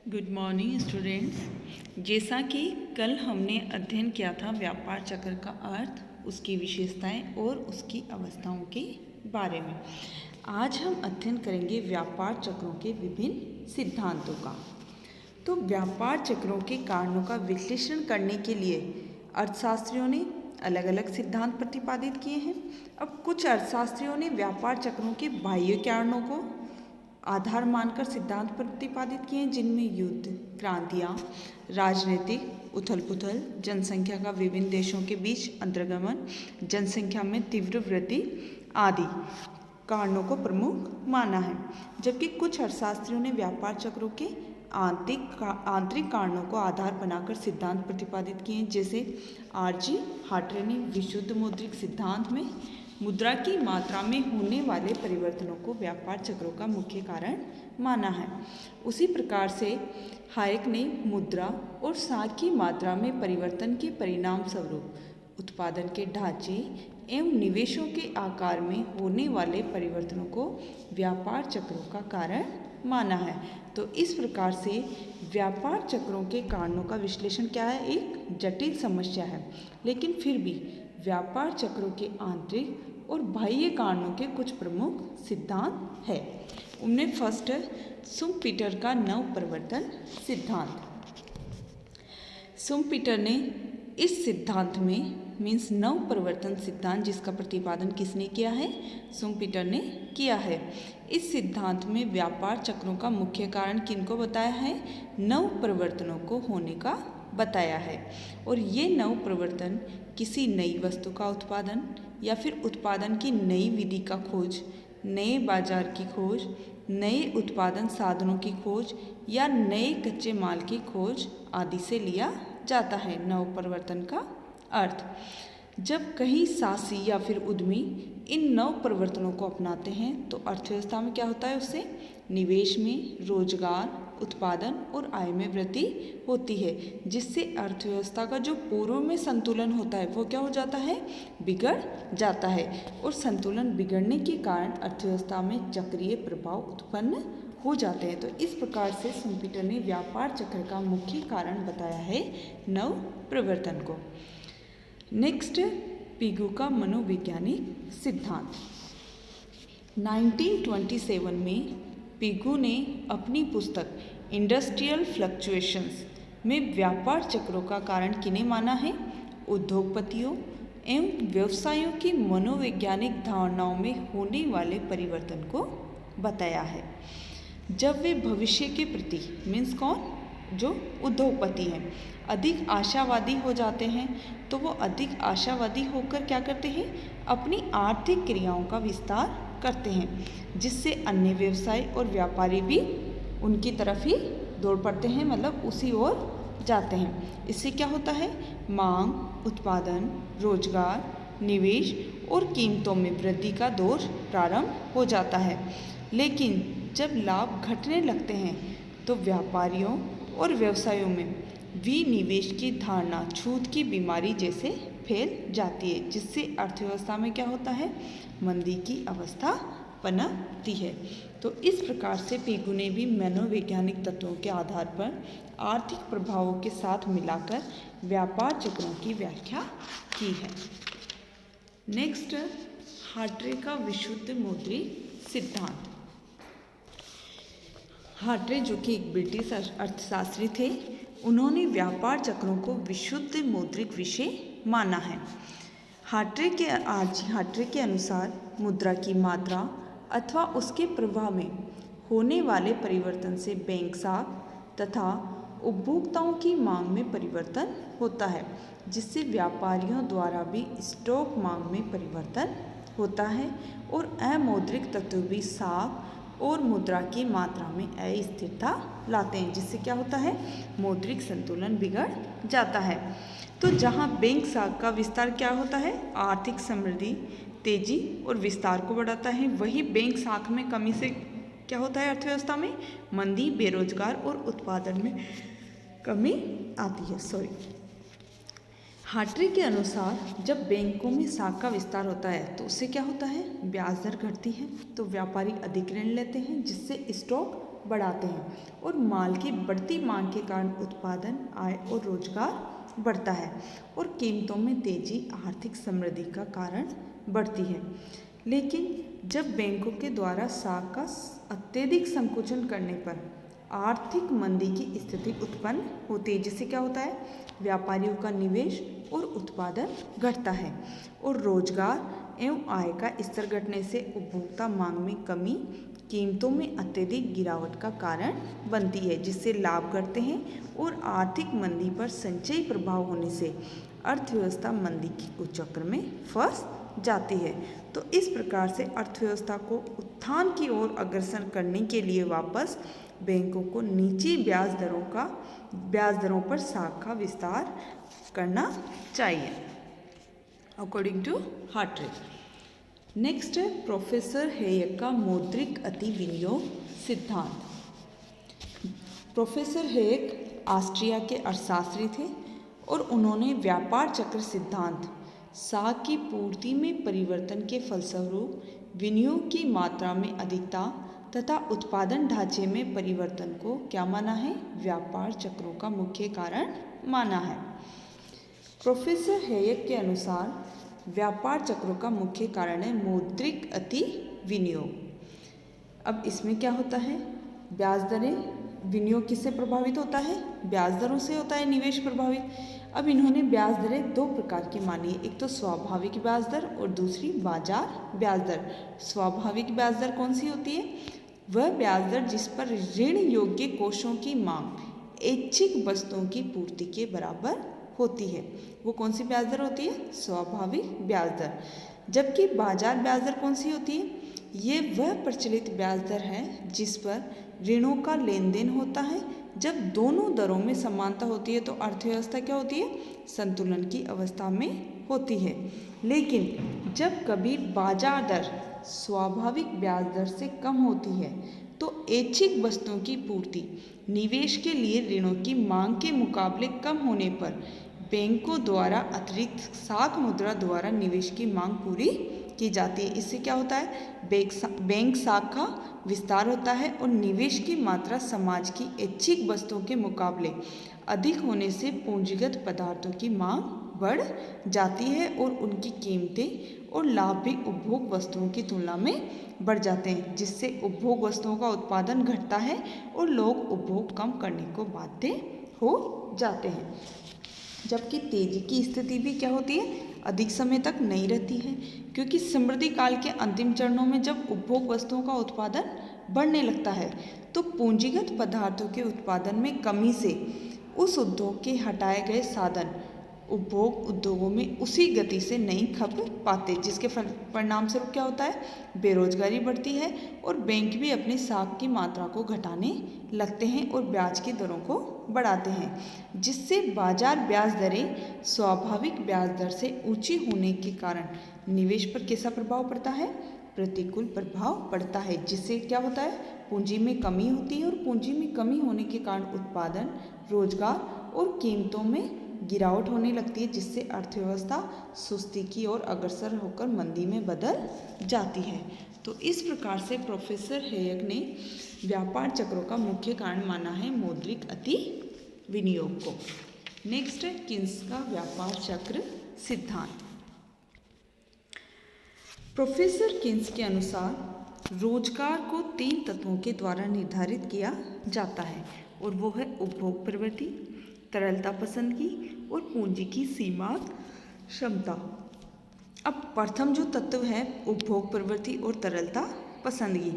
Good morning students. जैसा कि कल हमने अध्ययन किया था व्यापार चक्र का अर्थ, उसकी विशेषताएं और उसकी अवस्थाओं के बारे में, आज हम अध्ययन करेंगे व्यापार चक्रों के विभिन्न सिद्धांतों का। तो व्यापार चक्रों के कारणों का विश्लेषण करने के लिए अर्थशास्त्रियों ने अलग अलग सिद्धांत प्रतिपादित किए हैं। अब कुछ अर्थशास्त्रियों ने व्यापार चक्रों के बाह्य कारणों को आधार मानकर सिद्धांत प्रतिपादित किए हैं, जिनमें युद्ध, क्रांतियाँ, राजनीतिक उथल पुथल, जनसंख्या का विभिन्न देशों के बीच अंतर्गमन, जनसंख्या में तीव्र वृद्धि आदि कारणों को प्रमुख माना है। जबकि कुछ अर्थशास्त्रियों ने व्यापार चक्रों के आंतरिक कारणों को आधार बनाकर सिद्धांत प्रतिपादित किए हैं। जैसे आर.जी. हार्ट्रे ने विशुद्ध मौद्रिक सिद्धांत में मुद्रा की मात्रा में होने वाले परिवर्तनों को व्यापार चक्रों का मुख्य कारण माना है। उसी प्रकार से हायक ने मुद्रा और साख की मात्रा में परिवर्तन के परिणाम स्वरूप उत्पादन के ढांचे एवं निवेशों के आकार में होने वाले परिवर्तनों को व्यापार चक्रों का कारण माना है। तो इस प्रकार से व्यापार चक्रों के कारणों का विश्लेषण क्या है, एक जटिल समस्या है, लेकिन फिर भी व्यापार चक्रों के आंतरिक और बाह्य कारणों के कुछ प्रमुख सिद्धांत है। उनमें फर्स्ट है शुम्पीटर का नवप्रवर्तन सिद्धांत। शुम्पीटर ने इस सिद्धांत में मीन्स नवप्रवर्तन सिद्धांत, जिसका प्रतिपादन किसने किया है, शुम्पीटर ने किया है। इस सिद्धांत में व्यापार चक्रों का मुख्य कारण किनको बताया है, नवप्रवर्तनों को होने का बताया है। और ये नवप्रवर्तन किसी नई वस्तु का उत्पादन या फिर उत्पादन की नई विधि का खोज, नए बाजार की खोज, नए उत्पादन साधनों की खोज या नए कच्चे माल की खोज आदि से लिया जाता है। नवप्रवर्तन का अर्थ, जब कहीं साहसी या फिर उद्यमी इन नव परिवर्तनों को अपनाते हैं तो अर्थव्यवस्था में क्या होता है, उससे निवेश में, रोजगार, उत्पादन और आय में वृद्धि होती है, जिससे अर्थव्यवस्था का जो पूर्व में संतुलन होता है वो क्या हो जाता है, बिगड़ जाता है। और संतुलन बिगड़ने के कारण अर्थव्यवस्था में चक्रीय प्रभाव उत्पन्न हो जाते हैं। तो इस प्रकार से शुम्पीटर ने व्यापार चक्र का मुख्य कारण बताया है नव प्रवर्तन को। नेक्स्ट, पिगू का मनोवैज्ञानिक सिद्धांत। 1927 में पिगू ने अपनी पुस्तक इंडस्ट्रियल फ्लक्चुएशंस में व्यापार चक्रों का कारण किन्हें माना है, उद्योगपतियों एवं व्यवसायों की मनोवैज्ञानिक धारणाओं में होने वाले परिवर्तन को बताया है। जब वे भविष्य के प्रति मीन्स कौन, जो उद्योगपति हैं, अधिक आशावादी हो जाते हैं तो वो अधिक आशावादी होकर क्या करते हैं, अपनी आर्थिक क्रियाओं का विस्तार करते हैं, जिससे अन्य व्यवसाय और व्यापारी भी उनकी तरफ ही दौड़ पड़ते हैं, मतलब उसी ओर जाते हैं। इससे क्या होता है, मांग, उत्पादन, रोजगार, निवेश और कीमतों में वृद्धि का दौर प्रारंभ हो जाता है। लेकिन जब लाभ घटने लगते हैं तो व्यापारियों और व्यवसायों में विनिवेश की धारणा छूत की बीमारी जैसे फैल जाती है, जिससे अर्थव्यवस्था में क्या होता है, मंदी की अवस्था पनपती है। तो इस प्रकार से पिगू ने भी मनोवैज्ञानिक तत्वों के आधार पर आर्थिक प्रभावों के साथ मिलाकर व्यापार चक्रों की व्याख्या की है। नेक्स्ट, हार्ट्रे का विशुद्ध मौद्रिक सिद्धांत। हार्ट्रे, जो कि एक ब्रिटिश अर्थशास्त्री थे, उन्होंने व्यापार चक्रों को विशुद्ध मौद्रिक विषय माना है। हार्ट्रे के अनुसार मुद्रा की मात्रा अथवा उसके प्रवाह में होने वाले परिवर्तन से बैंक साख तथा उपभोक्ताओं की मांग में परिवर्तन होता है, जिससे व्यापारियों द्वारा भी स्टॉक मांग में परिवर्तन होता है और अमौद्रिक तत्व भी साख और मुद्रा की मात्रा में अस्थिरता लाते हैं, जिससे क्या होता है, मौद्रिक संतुलन बिगड़ जाता है। तो जहाँ बैंक साख का विस्तार क्या होता है, आर्थिक समृद्धि, तेजी और विस्तार को बढ़ाता है, वही बैंक साख में कमी से क्या होता है, अर्थव्यवस्था में मंदी, बेरोजगार और उत्पादन में कमी आती है। हार्ट्रे के अनुसार जब बैंकों में साख का विस्तार होता है तो उससे क्या होता है, ब्याज दर घटती है, तो व्यापारी अधिक ऋण लेते हैं, जिससे स्टॉक बढ़ाते हैं और माल की बढ़ती मांग के कारण उत्पादन, आय और रोजगार बढ़ता है और कीमतों में तेजी आर्थिक समृद्धि का कारण बढ़ती है। लेकिन जब बैंकों के द्वारा साख का अत्यधिक संकुचन करने पर आर्थिक मंदी की स्थिति उत्पन्न होती है, जिससे क्या होता है, व्यापारियों का निवेश और उत्पादन घटता है और रोजगार एवं आय का स्तर घटने से उपभोक्ता मांग में कमी कीमतों में अत्यधिक गिरावट का कारण बनती है, जिससे लाभ घटते हैं और आर्थिक मंदी पर संचयी प्रभाव होने से अर्थव्यवस्था मंदी के कुचक्र में फंस जाती है। तो इस प्रकार से अर्थव्यवस्था को उत्थान की ओर अग्रसर करने के लिए वापस बैंकों को नीची ब्याज दरों पर साख का विस्तार करना चाहिए अकॉर्डिंग टू हार्ट्रेज। नेक्स्ट है प्रोफेसर हेयक का मौद्रिक अति विनियोग सिद्धांत। प्रोफेसर हेयक ऑस्ट्रिया के अर्थशास्त्री थे और उन्होंने व्यापार चक्र सिद्धांत साख की पूर्ति में परिवर्तन के फलस्वरूप विनियोग की मात्रा में अधिकता तथा उत्पादन ढांचे में परिवर्तन को क्या माना है, व्यापार चक्रों का मुख्य कारण माना है। प्रोफेसर हेयक के अनुसार व्यापार चक्रों का मुख्य कारण है मौद्रिक अति विनियोग। अब इसमें क्या होता है, ब्याज दरें, विनियोग किससे प्रभावित होता है, ब्याज दरों से होता है निवेश प्रभावित। अब इन्होंने ब्याज दरें दो प्रकार की मानी है, एक तो स्वाभाविक ब्याज दर और दूसरी बाजार ब्याज दर। स्वाभाविक ब्याज दर कौन सी होती है, वह ब्याज दर जिस पर ऋण योग्य कोषों की मांग ऐच्छिक वस्तुओं की पूर्ति के बराबर होती है, वो कौन सी ब्याज दर होती है, स्वाभाविक ब्याज दर। जबकि बाजार ब्याज दर कौन सी होती है, ये वह प्रचलित ब्याज दर है जिस पर ऋणों का लेन देन होता है। जब दोनों दरों में समानता होती है तो अर्थव्यवस्था क्या होती है, संतुलन की अवस्था में होती है। लेकिन जब कभी बाजार दर स्वाभाविक ब्याज दर से कम होती है तो ऐच्छिक वस्तुओं की पूर्ति निवेश के लिए ऋणों की मांग के मुकाबले कम होने पर बैंकों द्वारा अतिरिक्त साख मुद्रा द्वारा निवेश की मांग पूरी की जाती है। इससे क्या होता है, बैंक साख का विस्तार होता है और निवेश की मात्रा समाज की ऐच्छिक वस्तुओं के मुकाबले अधिक होने से पूंजीगत पदार्थों की मांग बढ़ जाती है और उनकी कीमतें और लाभ भी उपभोग वस्तुओं की तुलना में बढ़ जाते हैं, जिससे उपभोग वस्तुओं का उत्पादन घटता है और लोग उपभोग कम करने को बाध्य हो जाते हैं। जबकि तेजी की स्थिति भी क्या होती है, अधिक समय तक नहीं रहती है, क्योंकि समृद्धि काल के अंतिम चरणों में जब उपभोग वस्तुओं का उत्पादन बढ़ने लगता है तो पूंजीगत पदार्थों के उत्पादन में कमी से उस उद्योग के हटाए गए साधन उपभोग उद्योगों में उसी गति से नहीं खप पाते, जिसके परिणाम स्वरूप क्या होता है, बेरोजगारी बढ़ती है और बैंक भी अपनी साख की मात्रा को घटाने लगते हैं और ब्याज की दरों को बढ़ाते हैं, जिससे बाजार ब्याज दरें स्वाभाविक ब्याज दर से ऊंची होने के कारण निवेश पर कैसा प्रभाव पड़ता है, प्रतिकूल प्रभाव पड़ता है, जिससे क्या होता है, पूंजी में कमी होती है और पूंजी में कमी होने के कारण उत्पादन, रोजगार और कीमतों में गिरावट होने लगती है, जिससे अर्थव्यवस्था सुस्ती की ओर अग्रसर होकर मंदी में बदल जाती है। तो इस प्रकार से प्रोफेसर हेयक ने व्यापार चक्रों का मुख्य कारण माना है मौद्रिक अति विनियोग को। नेक्स्ट है किन्स का व्यापार चक्र सिद्धांत। प्रोफेसर किन्स के अनुसार रोजगार को 3 तत्वों के द्वारा निर्धारित किया जाता है और वो है उपभोग प्रवृत्ति, तरलता पसंदगी और पूंजी की सीमांत क्षमता। अब प्रथम जो तत्व है उपभोग प्रवृत्ति और तरलता पसंदगी,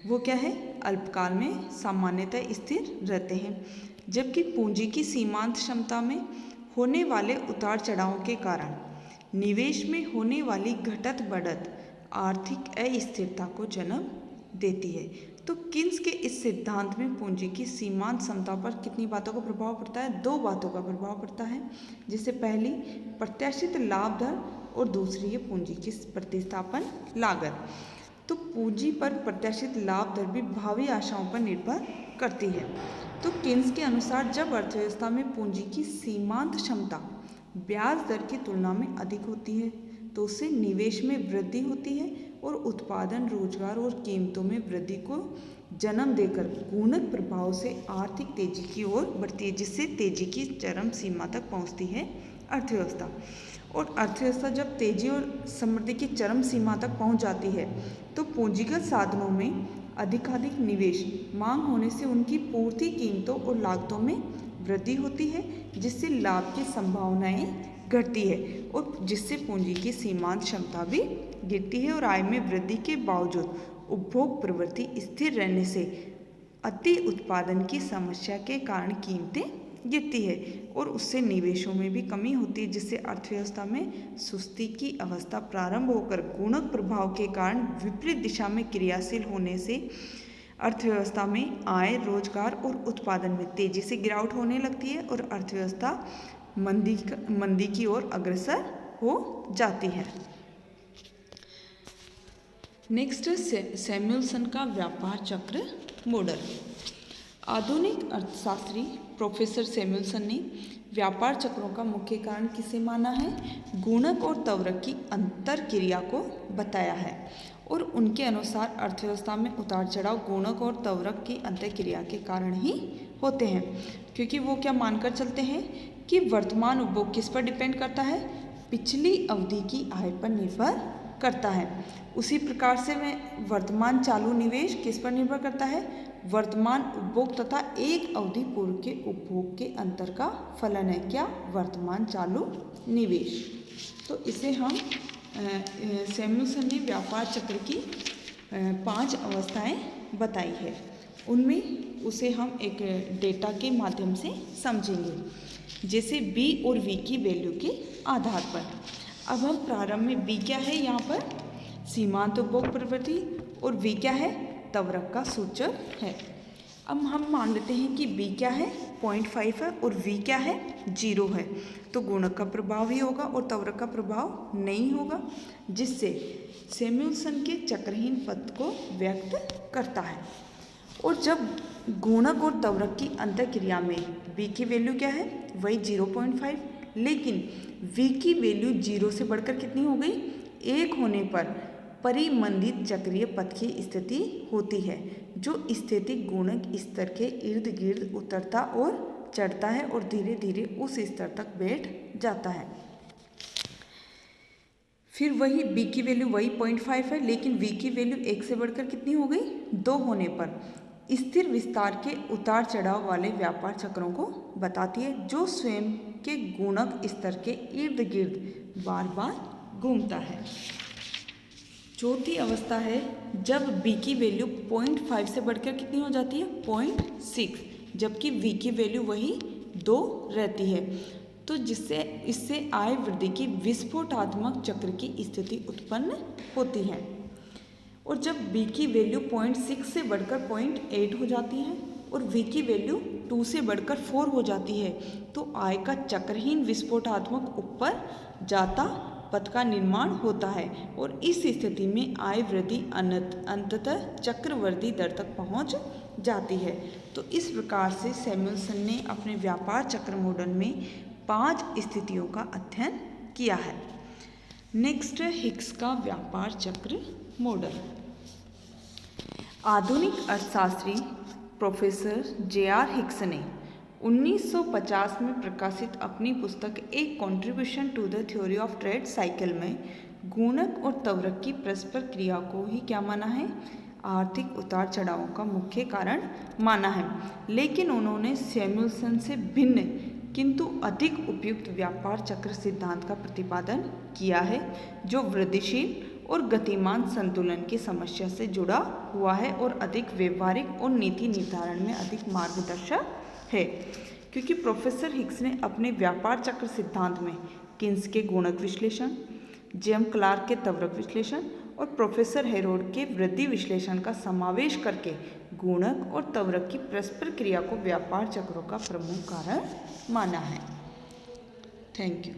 वो क्या है, अल्पकाल में सामान्यतः स्थिर रहते हैं, जबकि पूंजी की सीमांत क्षमता में होने वाले उतार चढ़ावों के कारण निवेश में होने वाली घटत बढ़त आर्थिक अस्थिरता को जन्म देती है। तो किन्स के इस सिद्धांत में पूंजी की सीमांत क्षमता पर कितनी बातों का प्रभाव पड़ता है, 2 बातों का प्रभाव पड़ता है, जिससे पहली प्रत्याशित लाभ दर और दूसरी है पूंजी की प्रतिस्थापन लागत। तो पूंजी पर प्रत्याशित लाभ दर भी भावी आशाओं पर निर्भर करती है। तो किन्स के अनुसार जब अर्थव्यवस्था में पूंजी की सीमांत क्षमता ब्याज दर की तुलना में अधिक होती है तो उससे निवेश में वृद्धि होती है और उत्पादन, रोजगार और कीमतों में वृद्धि को जन्म देकर गुणक प्रभाव से आर्थिक तेजी की ओर बढ़ती है, जिससे तेजी की चरम सीमा तक पहुंचती है अर्थव्यवस्था। और अर्थव्यवस्था जब तेजी और समृद्धि की चरम सीमा तक पहुंच जाती है तो पूंजीगत साधनों में अधिकाधिक निवेश, मांग होने से उनकी पूर्ति कीमतों और लागतों में वृद्धि होती है, जिससे लाभ की संभावनाएं घटती है और जिससे पूंजी की सीमांत क्षमता भी गिरती है और आय में वृद्धि के बावजूद उपभोग प्रवृत्ति स्थिर रहने से अति उत्पादन की समस्या के कारण कीमतें गिरती है और उससे निवेशों में भी कमी होती है, जिससे अर्थव्यवस्था में सुस्ती की अवस्था प्रारंभ होकर गुणक प्रभाव के कारण विपरीत दिशा में क्रियाशील होने से अर्थव्यवस्था में आय, रोजगार और उत्पादन में तेजी से गिरावट होने लगती है और अर्थव्यवस्था मंदी की ओर अग्रसर हो जाती है। नेक्स्ट सैमुअलसन का व्यापार चक्र मॉडल। आधुनिक अर्थशास्त्री प्रोफेसर सैमुअलसन ने व्यापार चक्रों का मुख्य कारण किसे माना है? गुणक और त्वरक की अंतर क्रिया को बताया है और उनके अनुसार अर्थव्यवस्था में उतार चढ़ाव गुणक और त्वरक की अंतर क्रिया के कारण ही होते हैं, क्योंकि वो क्या मानकर चलते हैं कि वर्तमान उपभोग किस पर डिपेंड करता है? पिछली अवधि की आय पर निर्भर करता है। उसी प्रकार से में वर्तमान चालू निवेश किस पर निर्भर करता है? वर्तमान उपभोग तथा एक अवधि पूर्व के उपभोग के अंतर का फलन है क्या? वर्तमान चालू निवेश। तो इसे हम सैमुअलसन ने व्यापार चक्र की 5 अवस्थाएं बताई है, उनमें उसे हम एक डेटा के माध्यम से समझेंगे, जैसे बी और वी की वैल्यू के आधार पर। अब हम प्रारंभ में बी क्या है यहाँ पर? सीमांत उपभोग प्रवृत्ति, और वी क्या है? त्वरक का सूचक है। अब हम मान लेते हैं कि बी क्या है? 0.5 है और वी क्या है? 0 है। तो गुणक का प्रभाव ही होगा और त्वरक का प्रभाव नहीं होगा, जिससे सैमुअलसन के चक्रहीन पथ को व्यक्त करता है। और जब गुणक और त्वरक की अंतःक्रिया में बी की वैल्यू क्या है? वही 0.5, लेकिन वी की वैल्यू 0 से बढ़कर कितनी हो गई? 1 होने पर परिमंदित चक्रीय पथ की स्थिति होती है, जो स्थिति गुणक स्तर के इर्द गिर्द उतरता और चढ़ता है और धीरे धीरे उस स्तर तक बैठ जाता है। फिर वही बी की वैल्यू वही 0.5 है, लेकिन वी की वैल्यू 1 से बढ़कर कितनी हो गई? 2 होने पर स्थिर विस्तार के उतार चढ़ाव वाले व्यापार चक्रों को बताती है, जो स्वयं के गुणक स्तर के इर्द गिर्द बार बार घूमता है। चौथी अवस्था है जब बी की वैल्यू 0.5 से बढ़कर कितनी हो जाती है? 0.6, जबकि वी की वैल्यू वही 2 रहती है, तो इससे आय वृद्धि की विस्फोटात्मक चक्र की स्थिति उत्पन्न होती है। और जब बी की वैल्यू 0.6 से बढ़कर 0.8 हो जाती है और वी की वैल्यू 2 से बढ़कर 4 हो जाती है, तो आय का चक्रहीन विस्फोटात्मक ऊपर जाता पथ का निर्माण होता है और इस स्थिति में आय वृद्धि अंततः चक्रवर्ती दर तक पहुंच जाती है। तो इस प्रकार से सैमुअलसन ने अपने व्यापार चक्र मॉडल में 5 स्थितियों का अध्ययन किया है। नेक्स्ट, हिक्स का व्यापार चक्र मॉडल। आधुनिक अर्थशास्त्री प्रोफेसर जे.आर. हिक्स ने 1950 में प्रकाशित अपनी पुस्तक a contribution to the theory of trade cycle में गुणक और त्वरक की परस्पर क्रिया को ही क्या माना है? आर्थिक उतार चढ़ावों का मुख्य कारण माना है। लेकिन उन्होंने सैमुअलसन से भिन्न किंतु अधिक उपयुक्त व्यापार चक्र सिद्धांत का प्रतिपादन किया है, जो वृद्धिशील और गतिमान संतुलन की समस्या से जुड़ा हुआ है और अधिक व्यवहारिक और नीति निर्धारण में अधिक मार्गदर्शक है। क्योंकि प्रोफेसर हिक्स ने अपने व्यापार चक्र सिद्धांत में किन्स के गुणक विश्लेषण, जेम क्लार्क के त्वरक विश्लेषण और प्रोफेसर हेरोड के वृद्धि विश्लेषण का समावेश करके गुणक और त्वरक की परस्पर क्रिया को व्यापार चक्रों का प्रमुख कारण माना है। Thank you.